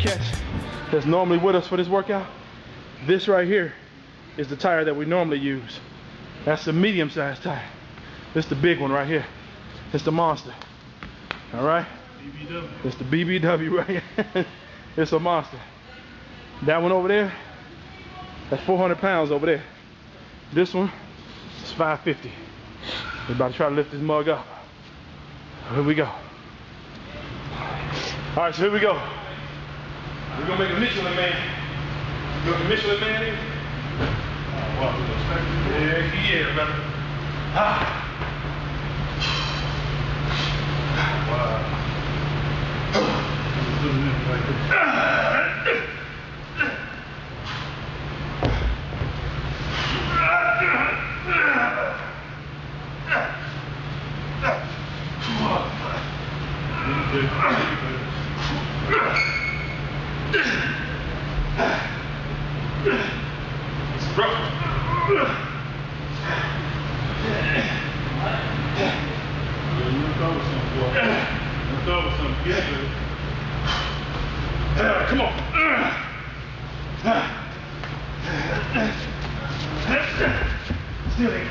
catch that's normally with us for this workout, this right here is the tire that we normally use. That's the medium-sized tire. This is the big one right here. It's the monster. All right? BBW. It's the BBW right here. It's a monster. That one over there, that's 400 pounds over there. This one is 550. We're about to try to lift this mug up. Here we go. All right, so here we go. We're gonna make a Michelin man. You know what a Michelin man is? Yeah, brother. Ah. Wow. It's rough. Come on. Still ain't it.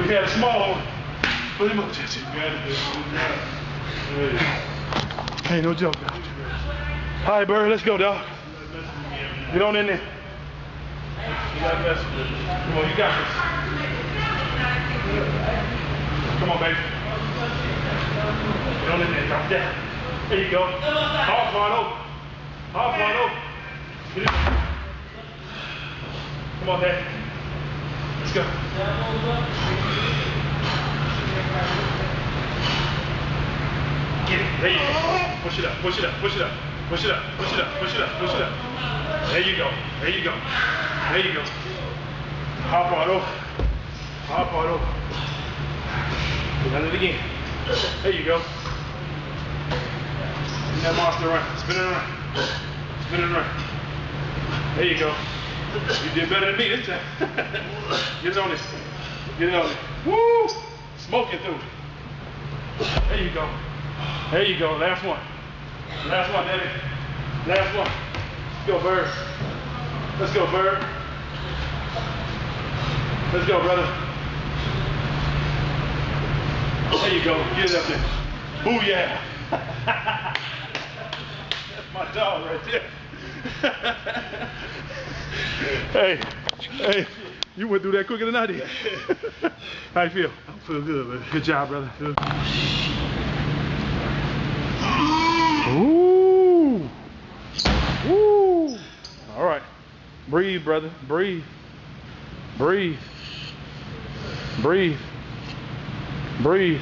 We had a small one, but him up to ain't no joke, dog. All right, Bird, let's go, dog. Get on in there. Come on, you got this. Come on, baby. Get on in there, drop that. There you go. Hard part over. Hard part over. Get it. Come on, Dad. Let's go. Get it. There you go. Push it up, push it up, push it up. Push it up, push it up, push it up, push it up. There you go. There you go. There you go. Hop on over. Hop on over. Get it again. There you go. Spin that monster around. Spin it around. Spin it around. There you go. You did better than me this time. Get on this. Get on it. Woo! Smoking through it. There you go. There you go. Last one. Last one, Daddy. Last one. Let's go, Bird. Let's go, Bird. Let's go, brother. There you go. Get it up there. Booyah. That's my dog right there. Hey, you went through that quicker than I did. How you feel? I feel good, man. Good job, brother. Good. Ooh. Woo. All right. Breathe, brother. Breathe. Breathe. Breathe. Breathe.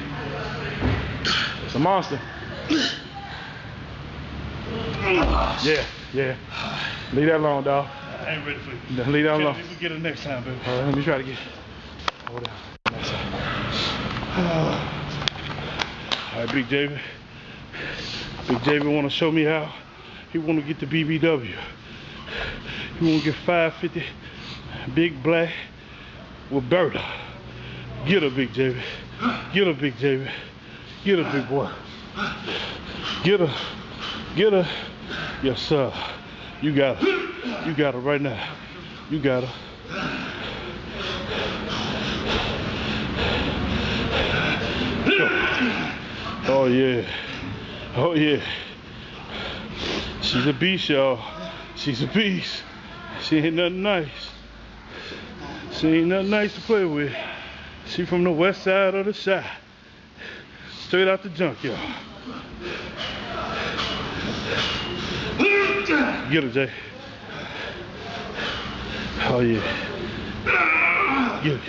It's a monster. Yeah. Leave that alone, dog. I ain't ready for you. Leave that alone. We get it next time, baby. All right, let me try to get over there. Next time. All right, Big JV. Big JV want to show me how he want to get the BBW. He want to get 550 big black with Berta. Get her, Big JV. Get her, Big JV. Get her, big boy. Get her. Get her. Yes, sir. You got her. You got her right now. You got her. Oh yeah. Oh yeah. She's a beast, y'all. She's a beast. She ain't nothing nice. She ain't nothing nice to play with. She from the west side of the side. Straight out the junkyard. Get her, Jay. Oh yeah. Get it.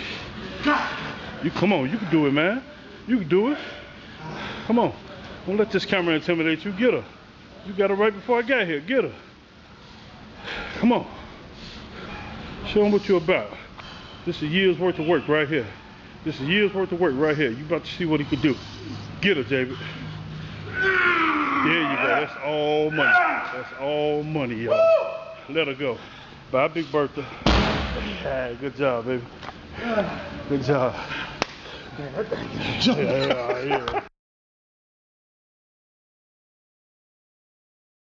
You come on, you can do it, man. You can do it. Come on. Don't let this camera intimidate you. Get her. You got her right before I got here. Get her. Come on. Show him what you're about. This is a year's worth of work right here. This is a year's worth of work right here. You about to see what he can do. Get her, David. There you go. That's all money. That's all money, y'all. Let her go. Bye, Big Bertha. Yeah, good job, baby. Good job. Yeah.